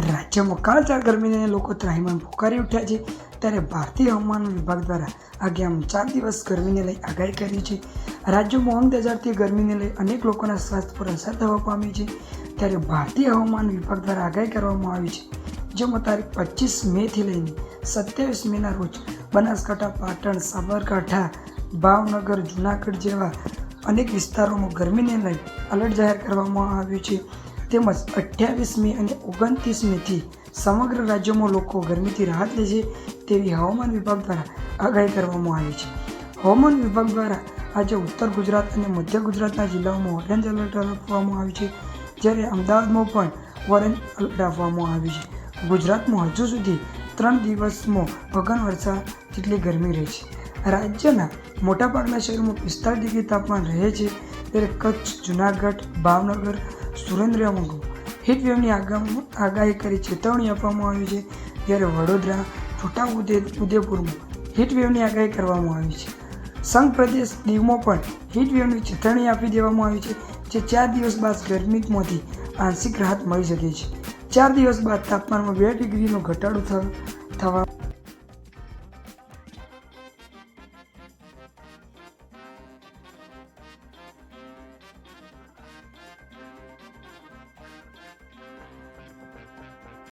રાજ્યમાં કાળઝાળ ગરમીને લોકો ત્રાહિમામ પોકારી ઉઠ્યા છે ત્યારે ભારતીય હવામાન વિભાગ દ્વારા આગામી 4 દિવસ ગરમીને લઈ આગાહી કરી છે। રાજ્યમાં અંગતજારથી ગરમીને લઈ અનેક લોકોના સ્વાસ્થ્ય પર અસર થવા પામી છે ત્યારે ભારતીય હવામાન વિભાગ દ્વારા આગાહી કરવામાં આવી છે, જેમાં તારીખ 25 મેથી લઈને 27 મેના રોજ બનાસકાંઠા, પાટણ, સાબરકાંઠા, ભાવનગર, જૂનાગઢ જેવા અનેક વિસ્તારોમાં ગરમીને લઈ એલર્ટ જાહેર કરવામાં આવ્યું છે। તેમજ 28 મે અને 29 મેથી સમગ્ર રાજ્યમાં લોકો ગરમીથી રાહત લેશે તેવી હવામાન વિભાગ દ્વારા આગાહી કરવામાં આવી છે। હવામાન વિભાગ દ્વારા આજે ઉત્તર ગુજરાત અને મધ્ય ગુજરાતના જિલ્લાઓમાં ઓરેન્જ એલર્ટ આપવામાં આવ્યું છે, જ્યારે અમદાવાદમાં પણ ઓરેન્જ એલર્ટ આપવામાં આવ્યું છે। ગુજરાતમાં હજુ સુધી 3 દિવસમાં વગન વરસાદ જેટલી ગરમી રહેશે। રાજ્યના મોટાભાગના શહેરોમાં 45 ડિગ્રી તાપમાન રહે છે, ત્યારે કચ્છ, જૂનાગઢ, ભાવનગર, સુરેન્દ્રનગર હીટવેવની આગાહી કરી ચેતવણી આપવામાં આવી છે, જ્યારે વડોદરા, છોટાઉદેપુરમાં હીટવેવની આગાહી કરવામાં આવી છે। સંઘ પ્રદેશ દીવમાં પણ હીટવેવની ચેતવણી આપી દેવામાં આવી છે, જે 4 દિવસ બાદ ગરમીમાંથી આંશિક રાહત મળી શકે છે। 4 દિવસ બાદ તાપમાનમાં 2 ડિગ્રીનો ઘટાડો થવા